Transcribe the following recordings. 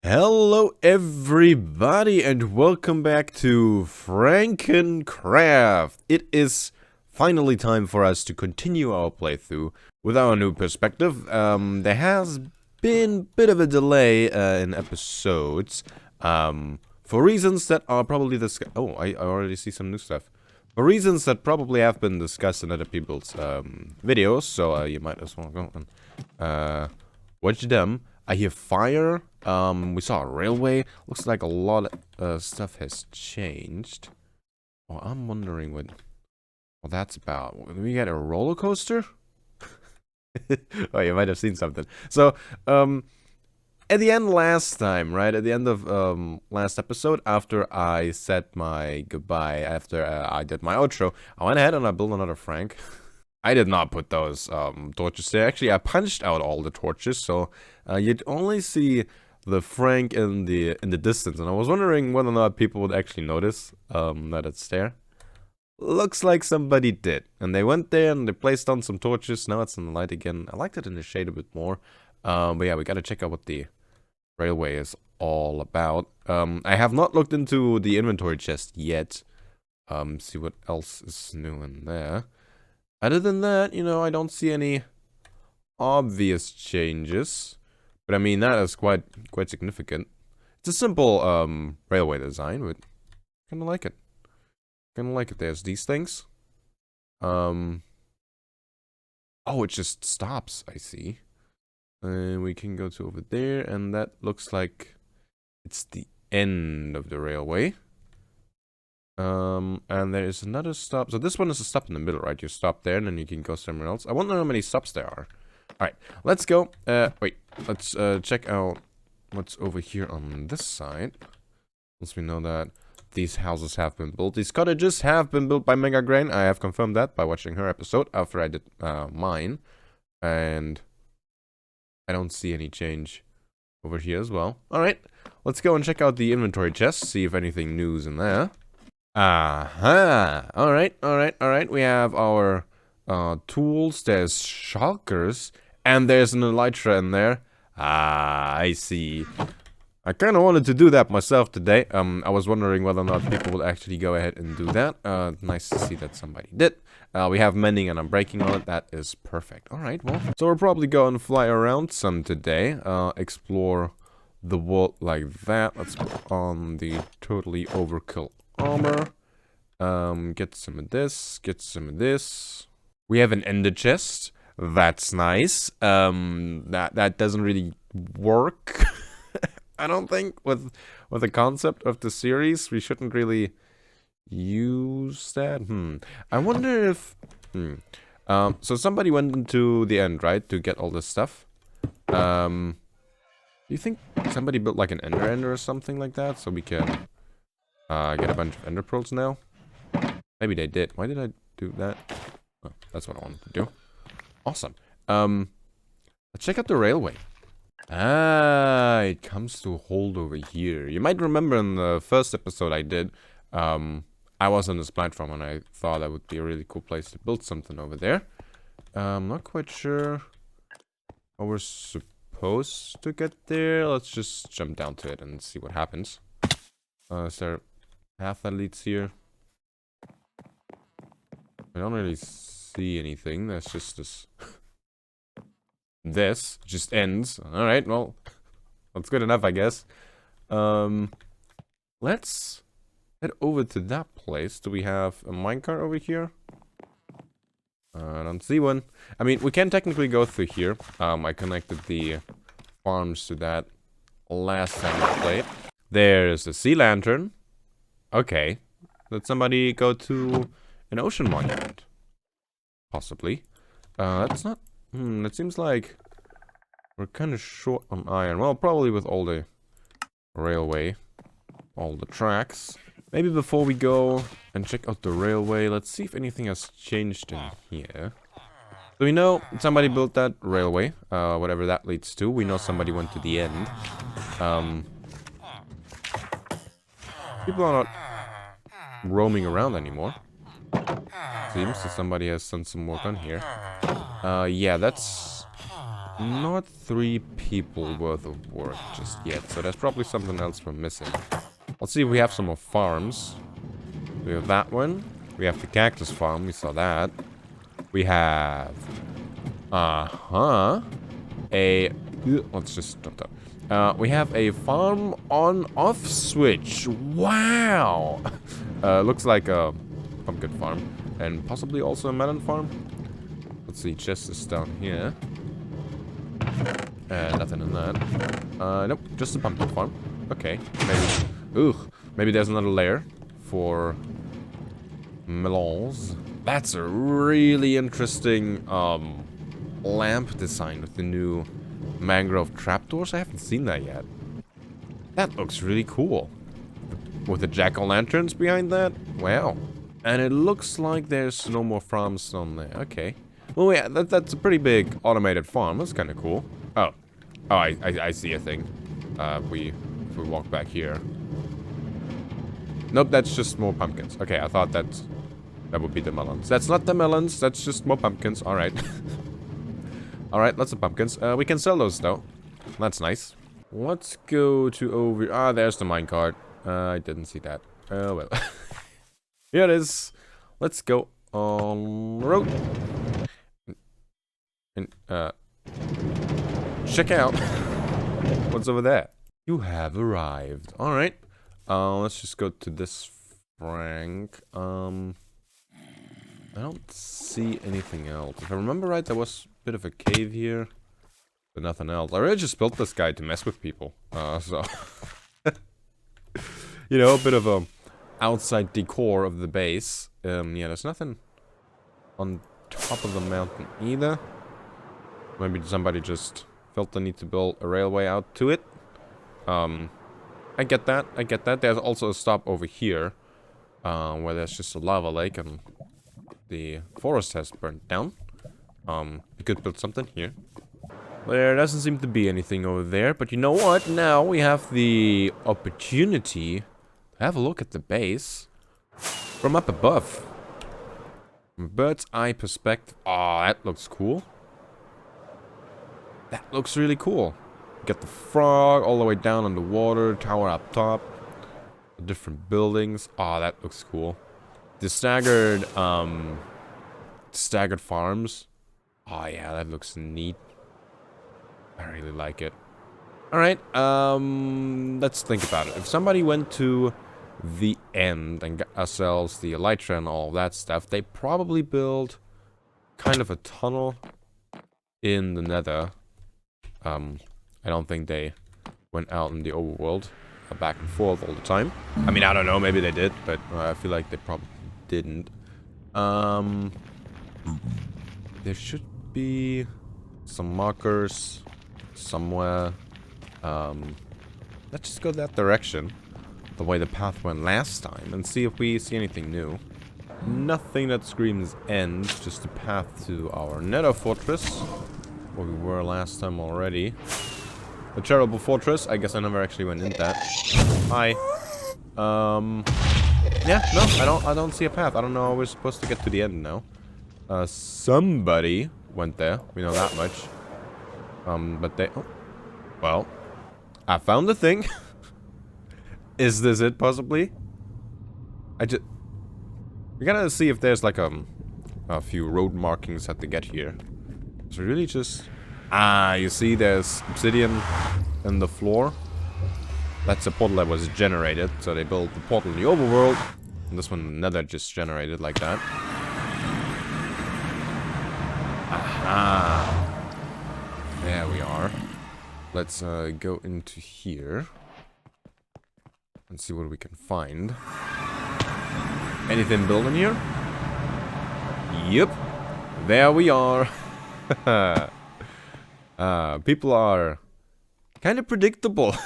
Hello everybody and welcome back to FrankenCraft. It is finally time for us to continue our playthrough with our new perspective. There has been a bit of a delay in episodes for reasons that are probably discussed. Oh, I already see some new stuff. For reasons that probably have been discussed in other people's videos, so you might as well go and watch them. I hear fire. We saw a railway. Looks like a lot of stuff has changed. Oh, I'm wondering what that's about. Did we get a roller coaster? Oh, you might have seen something. So, at the end last time, right? At the end of last episode, after I said my goodbye, after I did my outro, I went ahead and I built another Frank. I did not put those torches there. Actually, I punched out all the torches, so you'd only see the Frank in the distance. And I was wondering whether or not people would actually notice that it's there. Looks like somebody did. And they went there and they placed on some torches. Now it's in the light again. I liked it in the shade a bit more. But yeah, we gotta check out what the railway is all about. I have not looked into the inventory chest yet. See what else is new in there. Other than that, you know, I don't see any obvious changes. But I mean, that is quite significant. It's a simple railway design, but kinda like it. Kinda like it. There's these things. Oh, it just stops, I see. And we can go to over there, and that looks like it's the end of the railway. And there is another stop. So this one is a stop in the middle, right? You stop there, and then you can go somewhere else. I wonder how many stops there are. Alright, let's go. Wait. Let's check out what's over here on this side. Once we know that these houses have been built. These cottages have been built by Megagran. I have confirmed that by watching her episode after I did mine. And I don't see any change over here as well. Alright, let's go and check out the inventory chest. See if anything new's in there. Aha! Alright. We have our tools. There's shulkers. And there's an elytra in there. Ah, I see. I kind of wanted to do that myself today. I was wondering whether or not people would actually go ahead and do that. Nice to see that somebody did. We have mending and I'm breaking on it. That is perfect. Alright, well. So we're probably going to fly around some today. Explore the world like that. Let's put on the totally overkill armor. Get some of this. Get some of this. We have an ender chest. That's nice. That doesn't really work. I don't think with the concept of the series. We shouldn't really use that. I wonder if so somebody went into the end, right, to get all this stuff. Do you think somebody built like an ender or something like that so we can get a bunch of ender pearls now? Maybe they did. Why did I do that? Oh, that's what I wanted to do. Awesome. Let's check out the railway. Ah, it comes to a hold over here. You might remember in the first episode I did, I was on this platform and I thought that would be a really cool place to build something over there. I'm not quite sure how we're supposed to get there. Let's just jump down to it and see what happens. Is there a path that leads here? I don't really see anything. That's just this. This just ends. Alright, well, that's good enough, I guess. Let's head over to that place. Do we have a minecart over here? I don't see one. I mean, we can technically go through here. I connected the farms to that last time we played. There's a sea lantern. Okay. Did somebody go to an ocean monument? Possibly. That's not... it seems like we're kind of short on iron. Well, probably with all the railway, all the tracks. Maybe before we go and check out the railway, let's see if anything has changed in here. So we know somebody built that railway, whatever that leads to. We know somebody went to the end. People are not roaming around anymore. Seems that somebody has done some work on here. Yeah, that's Not 3 people worth of work just yet, so there's probably something else we're missing. Let's see if we have some more farms. We have that one. We have the cactus farm, we saw that. We have... let's just stop that. We have a farm on-off switch. Wow! Looks like a pumpkin farm. And possibly also a melon farm. Let's see, chest is down here. Nothing in that. Nope, just a pumpkin farm. Okay, maybe there's another layer for melons. That's a really interesting lamp design with the new mangrove trapdoors. I haven't seen that yet. That looks really cool. With the jack-o'-lanterns behind that. Wow. And it looks like there's no more farms on there. Okay. Well, yeah, that's a pretty big automated farm. That's kind of cool. Oh, I see a thing. If we walk back here. Nope, that's just more pumpkins. Okay, I thought that would be the melons. That's not the melons. That's just more pumpkins. All right. All right, lots of pumpkins. We can sell those though. That's nice. Let's go to over. Ah, there's the minecart. I didn't see that. Oh well. Here it is. Let's go on the road. And check out what's over there. You have arrived. All right. Let's just go to this Frank. I don't see anything else. If I remember right, there was a bit of a cave here, but nothing else. I really just built this guy to mess with people. So you know, a bit of a outside decor of the base. Yeah, there's nothing on top of the mountain either. Maybe somebody just felt the need to build a railway out to it. I get that. I get that. There's also a stop over here, where there's just a lava lake and the forest has burnt down. You could build something here. There doesn't seem to be anything over there, but you know what? Now we have the opportunity to have a look at the base from up above. From bird's eye perspective. Oh, that looks cool. That looks really cool. Get the frog all the way down on the water, tower up top, the different buildings. Oh, that looks cool. The staggered farms. Oh yeah, that looks neat. I really like it. All right, let's think about it. If somebody went to the end and got ourselves the elytra and all that stuff, they probably build kind of a tunnel in the nether. I don't think they went out in the overworld back and forth all the time. I mean, I don't know, maybe they did, but I feel like they probably didn't. There should be some markers somewhere. Let's just go that direction, the way the path went last time, and see if we see anything new. Nothing that screams end, just a path to our nether fortress, where we were last time already. The terrible fortress. I guess I never actually went in that. Hi. Yeah, no, I don't see a path. I don't know how we're supposed to get to the end now. Somebody went there. We know that much. But they... Oh, well, I found the thing. Is this it, possibly? We gotta see if there's like a few road markings had to get here. So really just... Ah, you see there's obsidian in the floor. That's a portal that was generated. So they built the portal in the overworld. And this one, nether, just generated like that. Aha. There we are. Let's go into here. And see what we can find. Anything built in here? Yep. There we are. People are kind of predictable.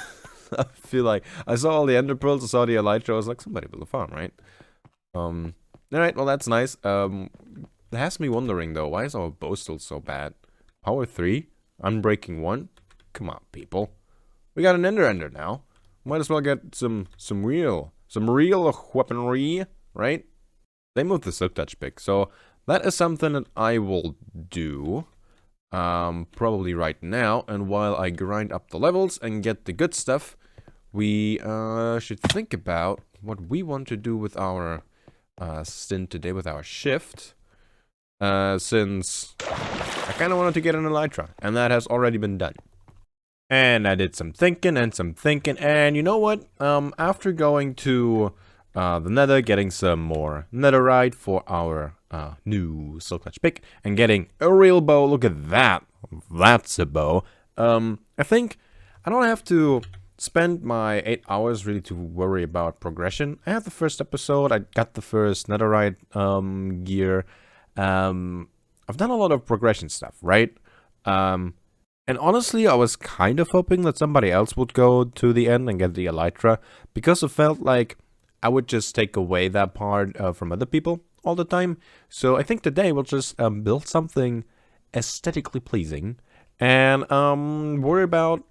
I feel like I saw all the ender pearls, I saw the elytra, I was like, somebody built a farm, right? Alright, well that's nice. That has me wondering though, why is our bow still so bad? Power 3? Unbreaking 1? Come on, people. We got an ender now. Might as well get some real weaponry, right? They moved the silk touch pick, so that is something that I will do. probably right now. And while I grind up the levels and get the good stuff, we should think about what we want to do with our stint today, with our shift. Since I kind of wanted to get an elytra, and that has already been done. And I did some thinking, and you know what? After going to the nether, getting some more netherite for our new silk touch pick, and getting a real bow. Look at that. That's a bow. I think I don't have to spend my 8 hours really to worry about progression. I have the first episode. I got the first netherite gear. I've done a lot of progression stuff, right? And honestly, I was kind of hoping that somebody else would go to the end and get the elytra, because it felt like I would just take away that part from other people all the time. So I think today we'll just build something aesthetically pleasing and worry about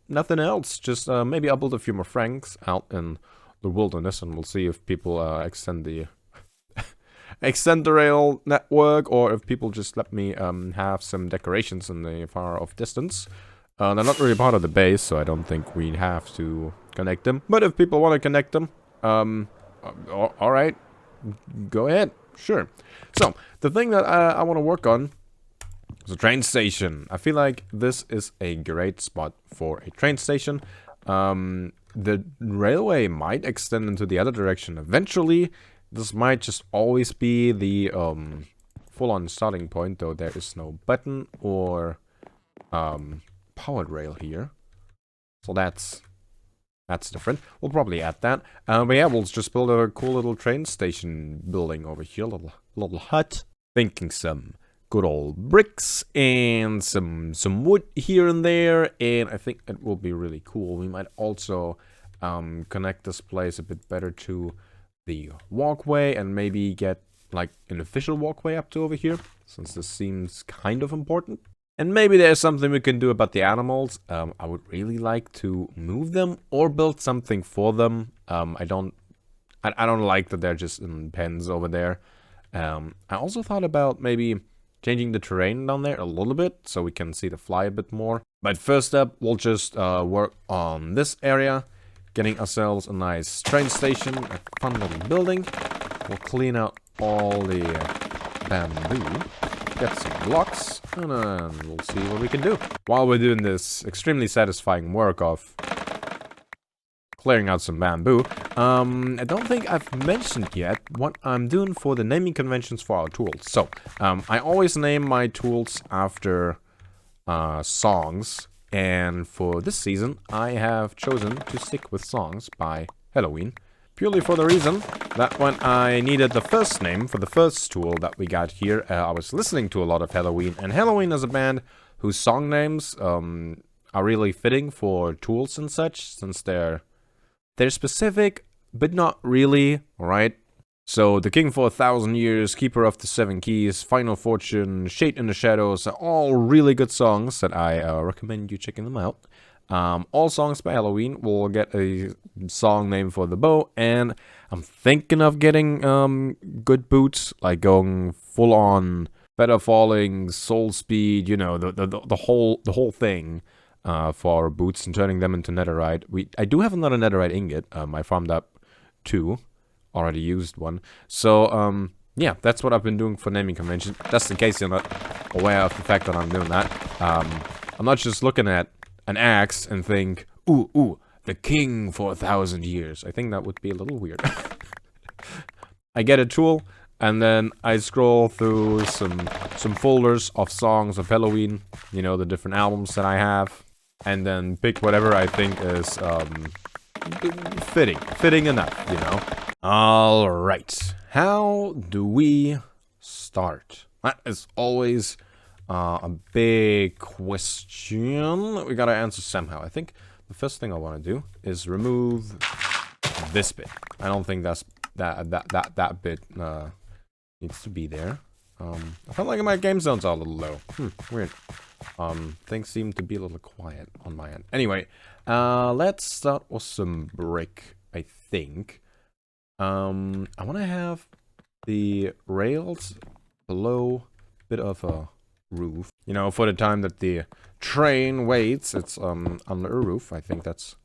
nothing else. Just maybe I'll build a few more Franks out in the wilderness, and we'll see if people extend the rail network, or if people just let me have some decorations in the far off distance. They're not really part of the base, so I don't think we have to connect them. But if people want to connect them, alright, go ahead, sure. So, the thing that I want to work on is a train station. I feel like this is a great spot for a train station. The railway might extend into the other direction eventually. This might just always be the full-on starting point, though there is no button or powered rail here. So that's different. We'll probably add that. But yeah, we'll just build a cool little train station building over here, little hut. Thinking some good old bricks and some wood here and there, and I think it will be really cool. We might also connect this place a bit better to the walkway, and maybe get like an official walkway up to over here, since this seems kind of important. And maybe there's something we can do about the animals. I would really like to move them or build something for them. I don't like that they're just in pens over there. I also thought about maybe changing the terrain down there a little bit so we can see the fly a bit more. But first up, we'll just work on this area, getting ourselves a nice train station, a fun little building. We'll clean out all the bamboo, get some blocks, and then we'll see what we can do. While we're doing this extremely satisfying work of clearing out some bamboo, I don't think I've mentioned yet what I'm doing for the naming conventions for our tools. So, I always name my tools after songs. And for this season, I have chosen to stick with songs by Halloween. Purely for the reason that when I needed the first name for the first tool that we got here, I was listening to a lot of Halloween. And Halloween is a band whose song names are really fitting for tools and such, since they're specific, but not really, alright? So, The King for 1,000 Years, Keeper of the Seven Keys, Final Fortune, Shade in the Shadows are all really good songs that I recommend you checking them out. All songs by Halloween. We'll get a song name for the bow, and I'm thinking of getting good boots, like going full on feather falling, soul speed, you know, the whole thing for our boots, and turning them into netherite. I do have another netherite ingot. I farmed up 2. Already used one. So, yeah, that's what I've been doing for naming convention. Just in case you're not aware of the fact that I'm doing that. I'm not just looking at an axe and think, ooh, the king for 1,000 years. I think that would be a little weird. I get a tool, and then I scroll through some folders of songs of Halloween. You know, the different albums that I have. And then pick whatever I think is, fitting enough, you know. Alright, how do we start? That is always a big question that we gotta answer somehow. I think the first thing I want to do is remove this bit. I don't think that bit needs to be there. I felt like my game zones are a little low. Weird. Things seem to be a little quiet on my end. Anyway, let's start with some brick, I think. I want to have the rails below a bit of a roof. You know, for the time that the train waits, it's under a roof. I think that's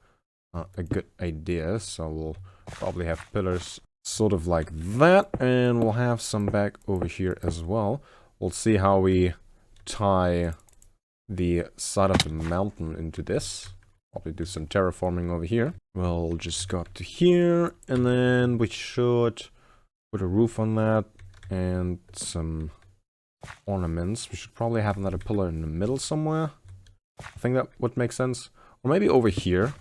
a good idea. So we'll probably have pillars sort of like that, and we'll have some back over here as well. We'll see how we tie the side of the mountain into this. Probably do some terraforming over here. We'll just go up to here, and then we should put a roof on that and some ornaments. We should probably have another pillar in the middle somewhere. I think that would make sense. Or maybe over here.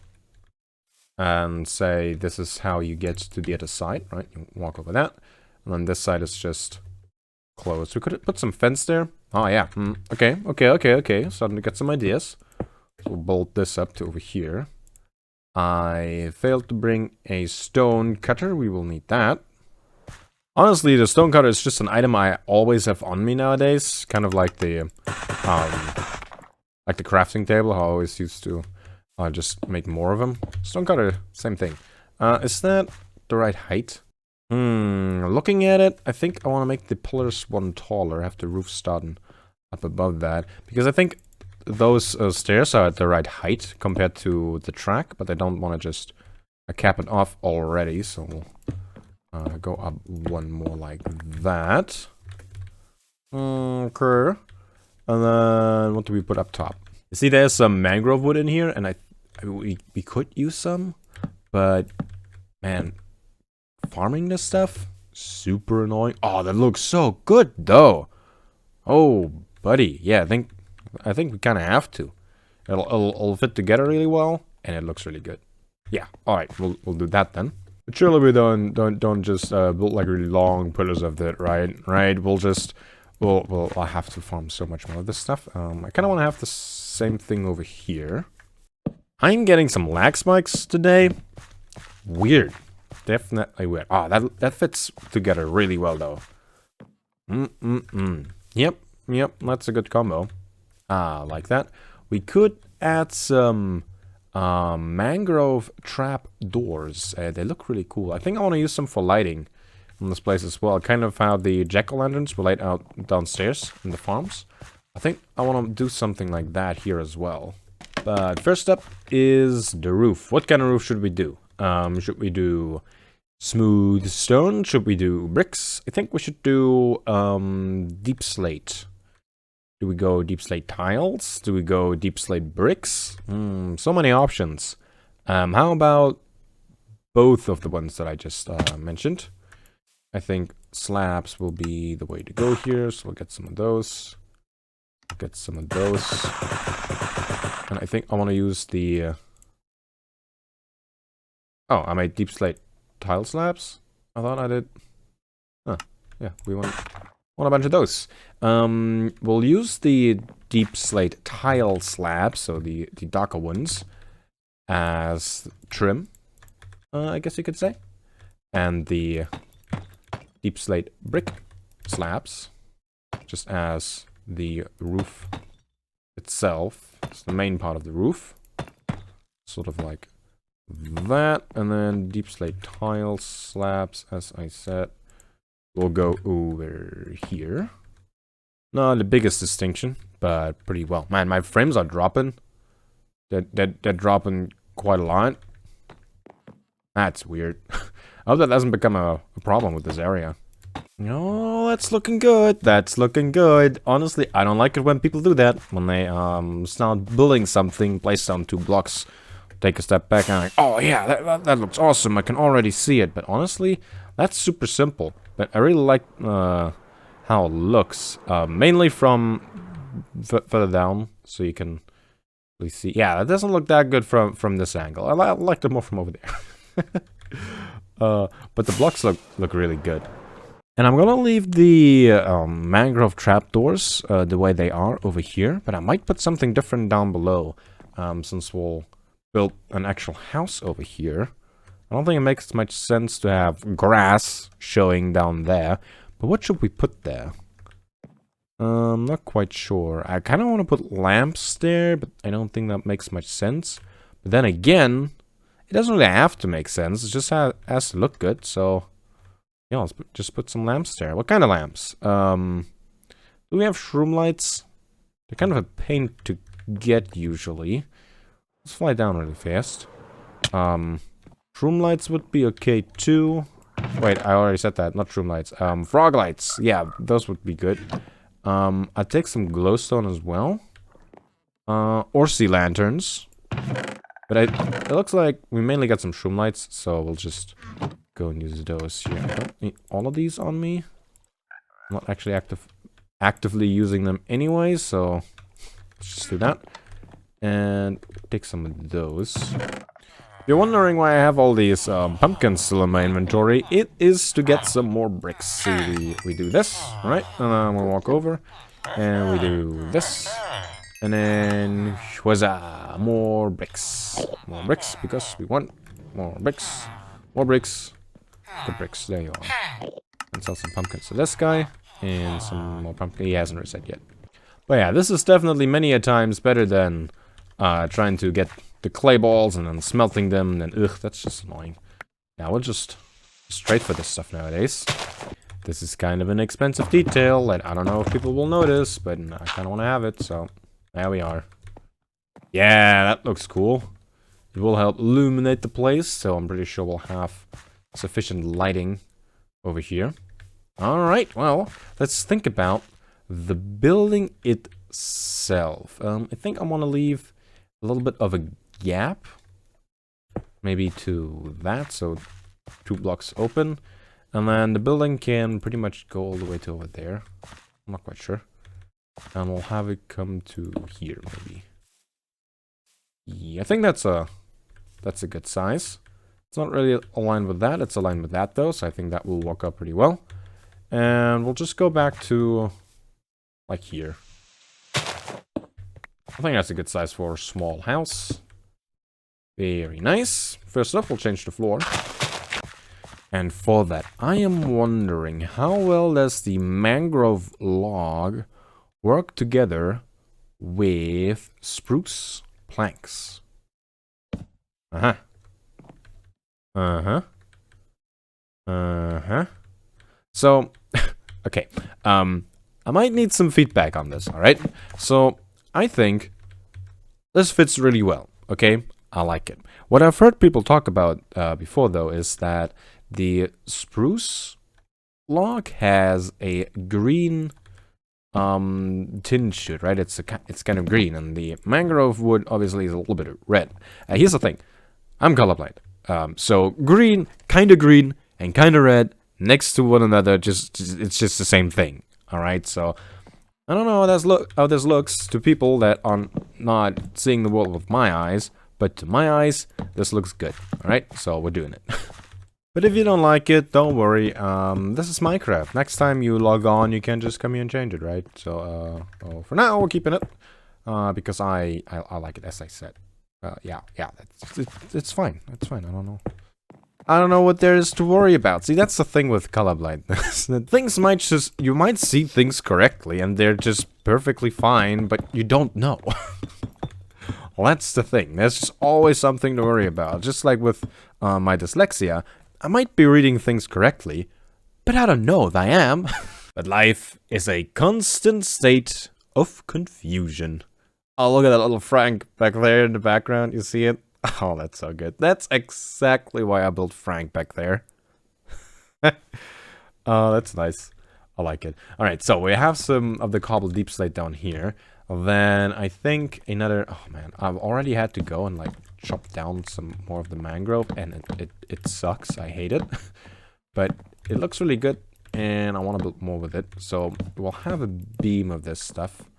And say this is how you get to the other side, right? You walk over that. And then this side is just closed. We could put some fence there. Oh, yeah. Okay. Starting to get some ideas. So we'll bolt this up to over here. I failed to bring a stone cutter. We will need that. Honestly, the stone cutter is just an item I always have on me nowadays. Kind of like the crafting table. I always used to just make more of them. Stone cutter, same thing. Is that the right height? Looking at it, I think I want to make the pillars one taller. Have the roof starting up above that. Because I think those stairs are at the right height compared to the track. But I don't want to just cap it off already. So we'll go up one more like that. Okay. And then what do we put up top? You see there's some mangrove wood in here. And we could use some. But, man, farming this stuff, super annoying. Oh, that looks so good, though. Oh, buddy. Yeah, I think we kind of have to. It'll fit together really well, and it looks really good. Yeah, all right, we'll do that then. But surely we don't just build like really long pillars of that, right? Right? I'll have to farm so much more of this stuff. I kind of want to have the same thing over here. I'm getting some lag spikes today. Weird. Definitely weird. Ah, that fits together really well, though. Yep, that's a good combo. Like that. We could add some mangrove trap doors. They look really cool. I think I want to use them for lighting in this place as well. Kind of how the jack-o'-lanterns were laid out downstairs in the farms. I think I want to do something like that here as well. But first up is the roof. What kind of roof should we do? Should we do smooth stone? Should we do bricks? I think we should do deep slate. Do we go deep slate tiles? Do we go deep slate bricks? So many options. How about both of the ones that I just mentioned? I think slabs will be the way to go here, so we'll get some of those. Get some of those. And I think I want to use the... Oh, I made deep slate tile slabs? I thought I did. Huh. Yeah, we want a bunch of those. We'll use the deep slate tile slabs, so the darker ones, as trim, I guess you could say. And the deep slate brick slabs, just as the roof itself. It's the main part of the roof. Sort of like that. And then deep slate tile slabs, as I said, will go over here. Not the biggest distinction, but pretty well. Man, my frames are dropping. They're dropping quite a lot. That's weird. I hope that doesn't become a problem with this area. No, that's looking good. That's looking good. Honestly, I don't like it when people do that. When they start building something, place down 2 blocks, take a step back, and like, oh yeah, that looks awesome. I can already see it. But honestly, that's super simple. But I really like how it looks. Mainly from further down, so you can really see. Yeah, it doesn't look that good from this angle. I liked it more from over there. But the blocks look really good. And I'm gonna leave the mangrove trapdoors the way they are over here, but I might put something different down below, since we'll build an actual house over here. I don't think it makes much sense to have grass showing down there, but what should we put there? I'm not quite sure. I kind of want to put lamps there, but I don't think that makes much sense. But then again, it doesn't really have to make sense. It just has to look good, so... yeah, let's just put some lamps there. What kind of lamps? Do we have shroom lights? They're kind of a pain to get usually. Let's fly down really fast. Shroom lights would be okay too. Wait, I already said that. Not shroom lights. Frog lights. Yeah, those would be good. I'd take some glowstone as well. Or sea lanterns. But it looks like we mainly got some shroom lights, so we'll just go and use those here. I don't need all of these on me. I'm not actually actively using them anyway, so let's just do that. And take some of those. If you're wondering why I have all these pumpkins still in my inventory, it is to get some more bricks. See, we do this, right? And then we'll walk over, and we do this. And then, huzzah, more bricks. More bricks, because we want more bricks. More bricks. Good bricks, there you are. And sell some pumpkins to this guy. And some more pumpkin. He hasn't reset yet. But yeah, this is definitely many a times better than trying to get the clay balls and then smelting them. And ugh, that's just annoying. Now we'll just straight for this stuff nowadays. This is kind of an expensive detail that I don't know if people will notice, but I kind of want to have it, so there we are. Yeah, that looks cool. It will help illuminate the place, so I'm pretty sure we'll have sufficient lighting over here. Alright, well, let's think about the building itself. I think I want to leave a little bit of a gap. Maybe to that, so 2 blocks open. And then the building can pretty much go all the way to over there. I'm not quite sure. And we'll have it come to here, maybe. Yeah, I think that's a good size. It's not really aligned with that. It's aligned with that, though, so I think that will work out pretty well. And we'll just go back to, like, here. I think that's a good size for a small house. Very nice. First up, we'll change the floor. And for that, I am wondering, how well does the mangrove log work together with spruce planks? Uh-huh. Uh-huh. Uh-huh. So, okay. I might need some feedback on this, alright? So, I think this fits really well, okay? I like it. What I've heard people talk about before, though, is that the spruce log has a green tinge to it, right? It's kind of green, and the mangrove wood obviously is a little bit red. Here's the thing. I'm colorblind. So green, and kind of red next to one another, it's just the same thing. All right, so I don't know how this looks to people that are not seeing the world with my eyes, but to my eyes, this looks good. All right, so we're doing it. But if you don't like it, don't worry. This is Minecraft. Next time you log on, you can just come here and change it, right? So for now, we're keeping it because I like it, as I said. Yeah, it's fine. It's fine. I don't know what there is to worry about. See, that's the thing with colorblindness. Things you might see things correctly, and they're just perfectly fine, but you don't know. Well, that's the thing. There's just always something to worry about. Just like with my dyslexia, I might be reading things correctly, but I don't know if I am. But life is a constant state of confusion. Oh, look at that little Frank back there in the background. You see it? Oh, that's so good. That's exactly why I built Frank back there. Oh, that's nice. I like it. Alright, so we have some of the cobbled deep slate down here. Then I think another... Oh, man. I've already had to go and, like, chop down some more of the mangrove. And it sucks. I hate it. But it looks really good. And I want to build more with it. So we'll have a beam of this stuff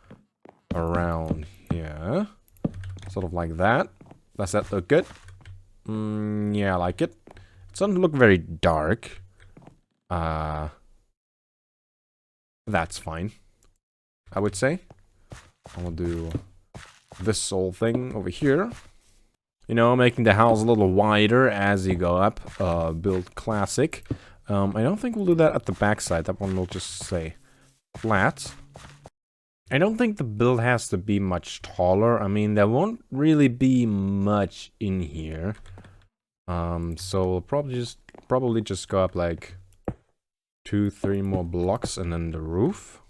around here. Sort of like that. Does that look good? Yeah, I like it. It doesn't look very dark. That's fine, I would say. I'll do this whole thing over here. You know, making the house a little wider as you go up. Build classic. I don't think we'll do that at the backside. That one will just stay flat. I don't think the build has to be much taller. I mean, there won't really be much in here. So we'll probably just go up like 2-3 more blocks and then the roof.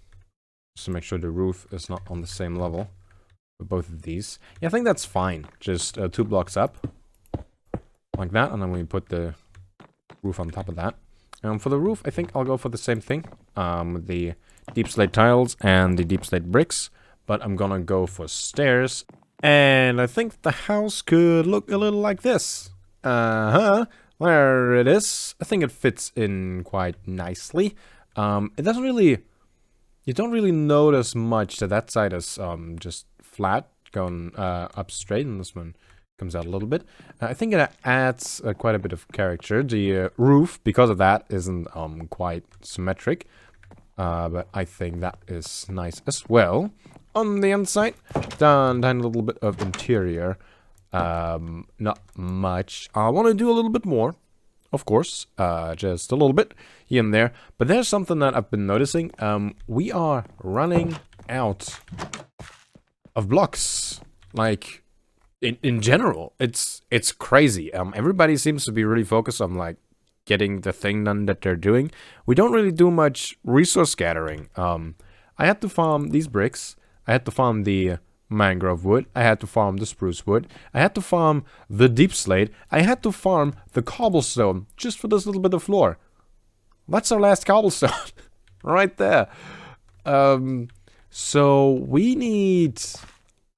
Just to make sure the roof is not on the same level for both of these. Yeah, I think that's fine. Just 2 blocks up. Like that, and then we put the roof on top of that. For the roof, I think I'll go for the same thing. With the deep slate tiles and the deep slate bricks. But I'm gonna go for stairs. And I think the house could look a little like this. There it is. I think it fits in quite nicely. It doesn't really... You don't really notice much that that side is just flat, going up straight, and this one comes out a little bit. I think it adds quite a bit of character. The roof, because of that, isn't quite symmetric. But I think that is nice as well. On the inside, done a little bit of interior. Not much. I want to do a little bit more, of course. Just a little bit here and there. But there's something that I've been noticing. We are running out of blocks. Like, in general, it's crazy. Everybody seems to be really focused on, like, getting the thing done that they're doing. We don't really do much resource gathering. I had to farm these bricks. I had to farm the mangrove wood. I had to farm the spruce wood. I had to farm the deep slate. I had to farm the cobblestone just for this little bit of floor. That's our last cobblestone. Right there. So we need...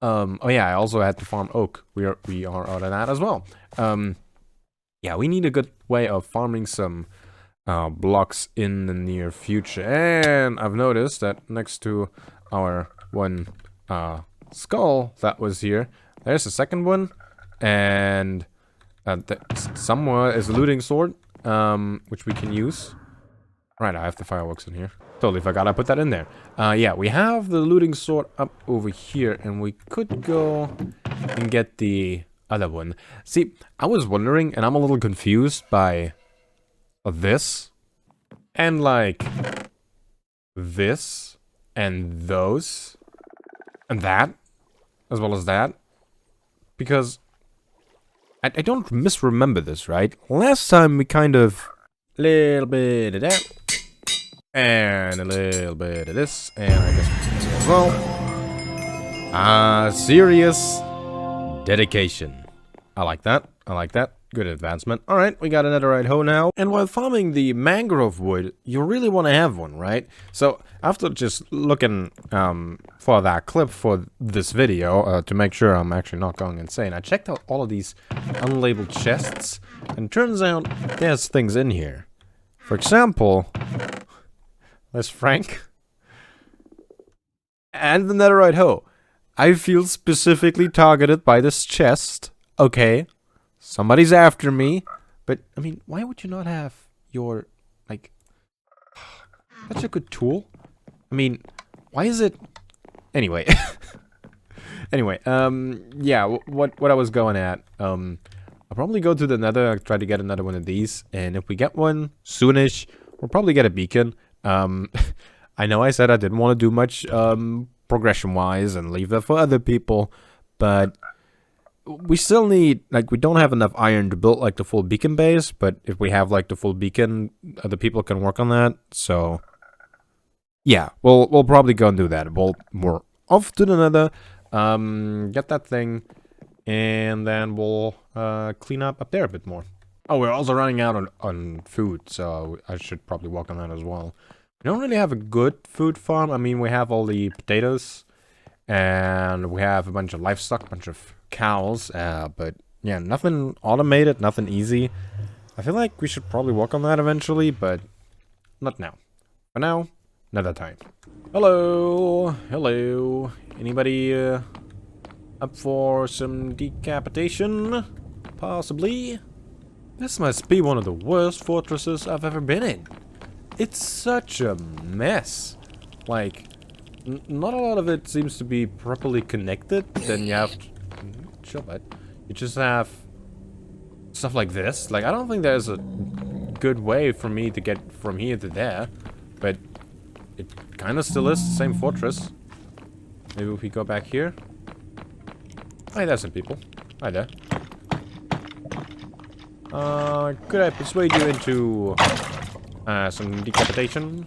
oh yeah, I also had to farm oak. We are out of that as well. Yeah, we need a good way of farming some blocks in the near future. And I've noticed that next to our one skull that was here, there's a second one. And somewhere is a looting sword, which we can use. Right, I have the fireworks in here. Totally forgot I put that in there. Yeah, we have the looting sword up over here, and we could go and get the other one. See, I was wondering, and I'm a little confused by this, and like this, and those, and that, as well as that, because I don't misremember this, right? Last time we kind of, little bit of that, and a little bit of this, and I guess this as well. Serious dedication. I like that. I like that. Good advancement. Alright, we got a netherite hoe now. And while farming the mangrove wood, you really want to have one, right? So, after just looking for that clip for this video, to make sure I'm actually not going insane, I checked out all of these unlabeled chests, and turns out there's things in here. For example, there's Frank. And the netherite hoe. I feel specifically targeted by this chest. Okay. Somebody's after me. But, I mean, why would you not have your, like... That's a good tool. I mean, why is it... Anyway. Anyway, yeah, what I was going at. I'll probably go to the nether, try to get another one of these. And if we get one soonish, we'll probably get a beacon. I know I said I didn't want to do much, progression-wise and leave that for other people, but we still need, like, we don't have enough iron to build, like, the full beacon base, but if we have, like, the full beacon, other people can work on that, so, yeah, we'll probably go and do that. We're off to the nether, get that thing, and then we'll, clean up there a bit more. Oh, we're also running out on food, so I should probably work on that as well. We don't really have a good food farm. I mean, we have all the potatoes, and we have a bunch of livestock, a bunch of cows, but yeah, nothing automated, nothing easy. I feel like we should probably work on that eventually, but not now. For now, another time. Hello, hello. Anybody up for some decapitation? Possibly. This must be one of the worst fortresses I've ever been in. It's such a mess. Like, not a lot of it seems to be properly connected. Then you have to... Chill, bud. You just have stuff like this. Like, I don't think there's a good way for me to get from here to there. But it kind of still is the same fortress. Maybe if we go back here. Hi, there's some people. Hi there. Could I persuade you into... some decapitation?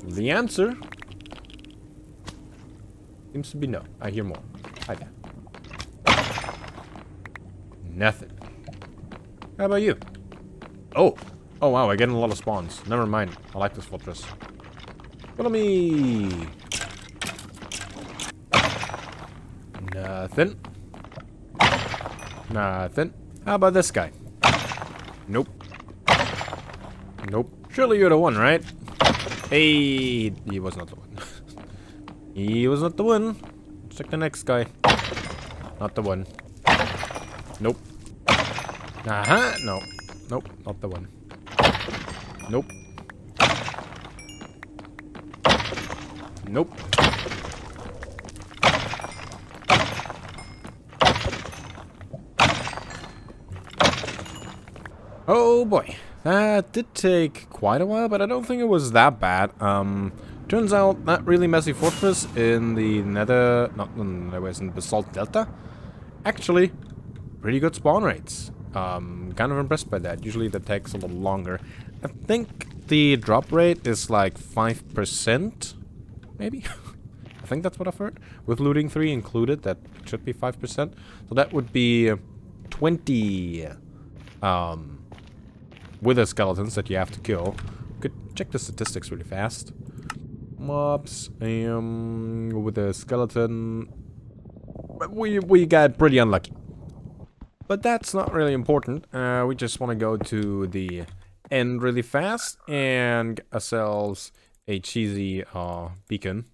The answer seems to be no. I hear more. Hi there. Nothing. How about you? Oh. Oh, wow. I'm getting a lot of spawns. Never mind. I like this fortress. Follow me. Nothing. Nothing. How about this guy? Nope. Nope. Surely you're the one, right? Hey, he was not the one. He was not the one. Let's check the next guy. Not the one. Nope. Uh-huh. No. Nope. Not the one. Nope. Nope. Oh boy. That did take quite a while, but I don't think it was that bad. Turns out that really messy fortress in the nether, not in the Nether, in Basalt Delta, actually pretty good spawn rates. Kind of impressed by that. Usually that takes a little longer. I think the drop rate is like 5%, maybe. I think that's what I've heard. With looting 3 included, that should be 5%. So that would be 20 wither skeletons that you have to kill. Could check the statistics really fast. Mobs, with a skeleton. We got pretty unlucky. But that's not really important. We just want to go to the end really fast and get ourselves a cheesy beacon.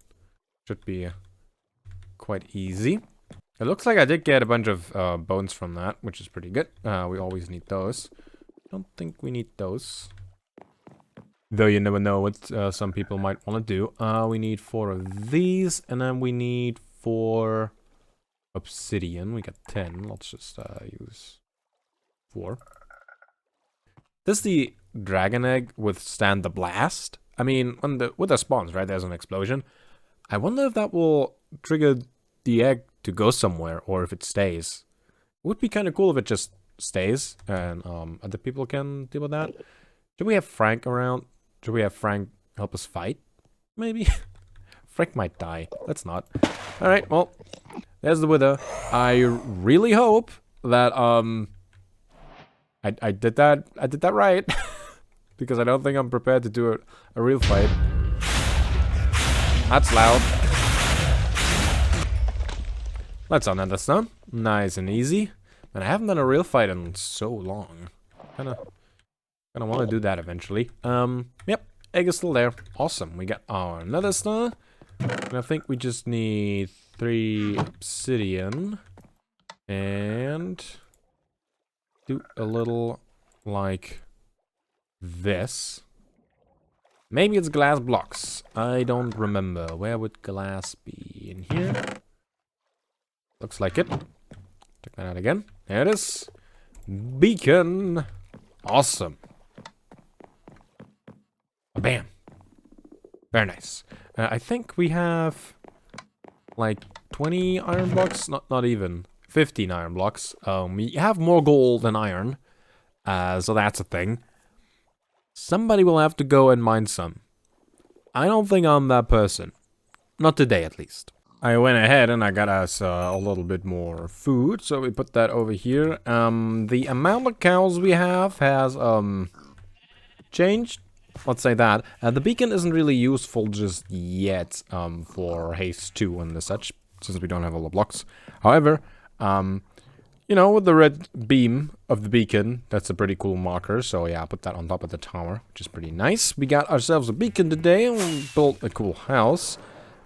Should be quite easy. It looks like I did get a bunch of bones from that, which is pretty good. We always need those. Don't think we need those. Though you never know what some people might want to do. We need 4 of these, and then we need 4 obsidian. We got 10. Let's just use 4. Does the dragon egg withstand the blast? I mean, with the spawns, right? There's an explosion. I wonder if that will trigger the egg to go somewhere, or if it stays. It would be kind of cool if it just stays, and other people can deal with that. Do we have Frank around? Should we have Frank help us fight? Maybe? Frank might die. Let's not. Alright, well, there's the wither. I really hope that, I did that right. Because I don't think I'm prepared to do a real fight. That's loud. Let's unend this now. Nice and easy. And I haven't done a real fight in so long. Kinda want to do that eventually. Yep, egg is still there. Awesome. We got our nether star. And I think we just need 3 obsidian. And do a little like this. Maybe it's glass blocks. I don't remember. Where would glass be? In here? Looks like it. Check that out again. There it is. Beacon. Awesome. Bam. Very nice. I think we have like 20 iron blocks. Not even 15 iron blocks. We have more gold than iron. So that's a thing. Somebody will have to go and mine some. I don't think I'm that person. Not today, at least. I went ahead and I got us a little bit more food, so we put that over here. The amount of cows we have has changed. Let's say that. The beacon isn't really useful just yet for haste 2 and such, since we don't have all the blocks. However, you know, with the red beam of the beacon, that's a pretty cool marker. So yeah, I'll put that on top of the tower, which is pretty nice. We got ourselves a beacon today and we built a cool house.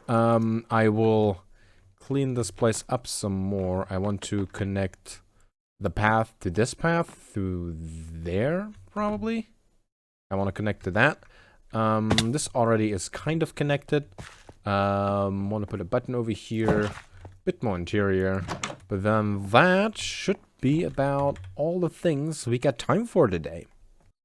I will clean this place up some more. I want to connect the path to this path through there, probably. I want to connect to that. This already is kind of connected. Want to put a button over here. Bit more interior. But then that should be about all the things we got time for today.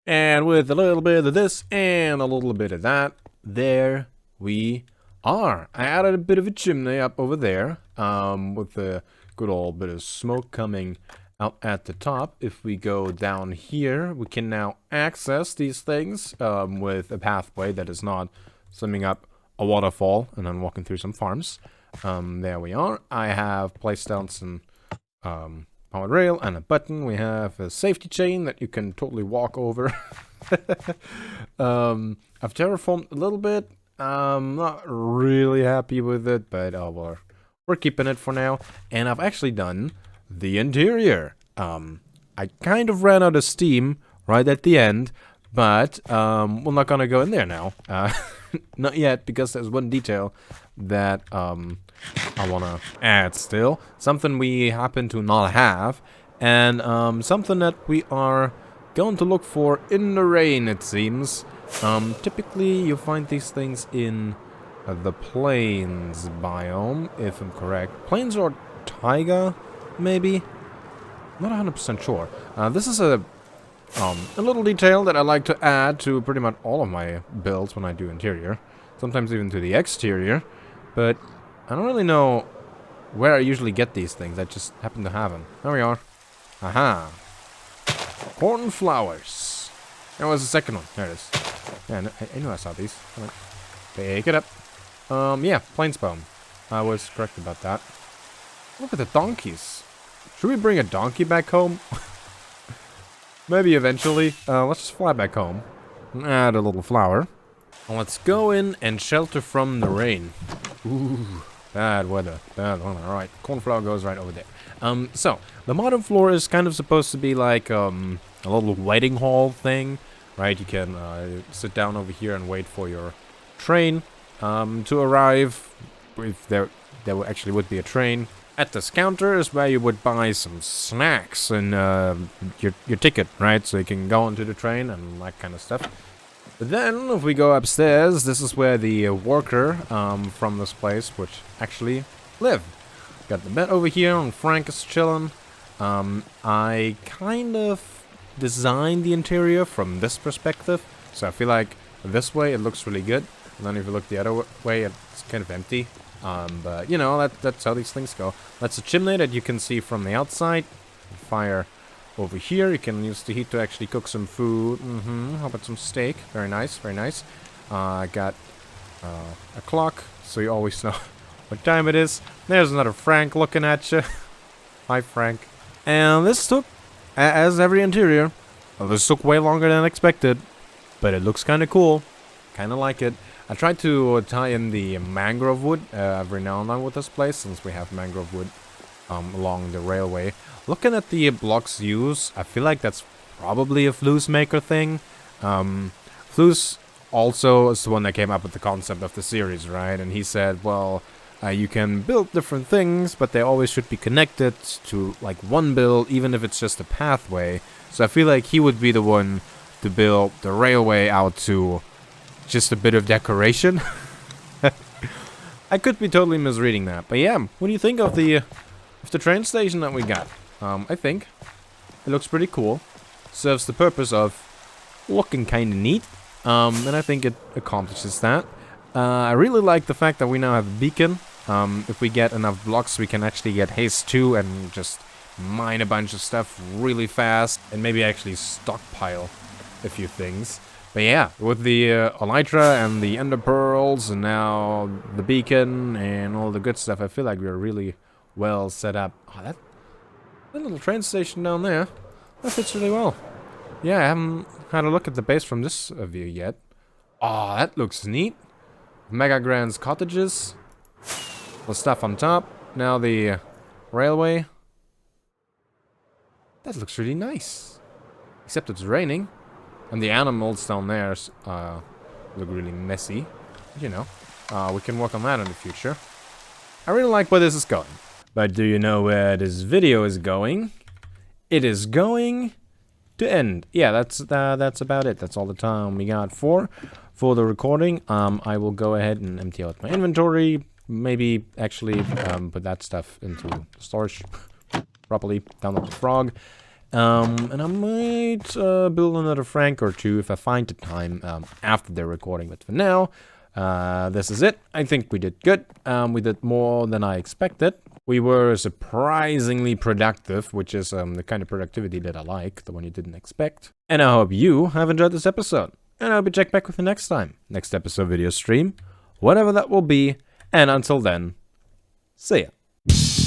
And with a little bit of this and a little bit of that, there we are. I added a bit of a chimney up over there, with a good old bit of smoke coming out at the top. If we go down here, we can now access these things with a pathway that is not swimming up a waterfall and then walking through some farms. There we are. I have placed down some powered rail and a button. We have a safety chain that you can totally walk over. I've terraformed a little bit. I'm not really happy with it, but we're keeping it for now. And I've actually done the interior. I kind of ran out of steam right at the end, but we're not gonna go in there now. Not yet, because there's one detail that I wanna add still. Something we happen to not have, and something that we are going to look for in the rain, it seems. Typically you find these things in the plains biome, if I'm correct. Plains or taiga, maybe? Not 100% sure. This is a little detail that I like to add to pretty much all of my builds when I do interior. Sometimes even to the exterior. But I don't really know where I usually get these things. I just happen to have them. There we are. Aha. Cornflowers. There was the second one. There it is. Yeah, I knew I saw these. Come on. Pick it up. Yeah, plains bone. I was correct about that. Look at the donkeys. Should we bring a donkey back home? Maybe eventually. Let's just fly back home. Add a little flower. Let's go in and shelter from the rain. Ooh, bad weather. Bad weather. Alright, cornflower goes right over there. So, the modern floor is kind of supposed to be like a little waiting hall thing. Right, you can sit down over here and wait for your train to arrive. If there actually would be a train. At this counter is where you would buy some snacks and your ticket, right? So you can go onto the train and that kind of stuff. But then, if we go upstairs, this is where the worker from this place would actually live. Got the bed over here, and Frank is chilling. I kind of designed the interior from this perspective, so I feel like this way it looks really good, and then if you look the other way, it's kind of empty. But you know, that's how these things go. That's a chimney that you can see from the outside. Fire over here. You can use the heat to actually cook some food. How about some steak? Very nice, very nice. I got a clock, so you always know what time it is. There's another Frank looking at you. Hi, Frank. And this took, as every interior, this took way longer than expected, but it looks kind of cool. Kind of like it. I tried to tie in the mangrove wood every now and then with this place, since we have mangrove wood along the railway. Looking at the blocks used, I feel like that's probably a Flouzemaker thing. Flouz also is the one that came up with the concept of the series, right? And he said, well, you can build different things, but they always should be connected to like one build, even if it's just a pathway. So I feel like he would be the one to build the railway out to just a bit of decoration. I could be totally misreading that, but yeah, what do you think of the train station that we got? I think it looks pretty cool. Serves the purpose of looking kind of neat, and I think it accomplishes that. I really like the fact that we now have a beacon. If we get enough blocks, we can actually get haste 2 and just mine a bunch of stuff really fast, and maybe actually stockpile a few things. But yeah, with the elytra and the ender pearls, and now the beacon and all the good stuff, I feel like we're really well set up. Oh, that little train station down there, that fits really well. Yeah, I haven't had a look at the base from this view yet. Oh, that looks neat. Megagran's cottages. The stuff on top. Now the railway. That looks really nice. Except it's raining. And the animals down there look really messy. You know, we can work on that in the future. I really like where this is going. But do you know where this video is going? It is going to end. Yeah, that's about it. That's all the time we got for the recording. I will go ahead and empty out my inventory. Maybe actually put that stuff into storage properly. Download the frog. And I might build another Frank or two if I find the time after the recording. But for now, this is it. I think we did good. We did more than I expected. We were surprisingly productive, which is the kind of productivity that I like, the one you didn't expect. And I hope you have enjoyed this episode. and I'll be checked back with you next time. Next episode video stream, whatever that will be. And until then, see ya.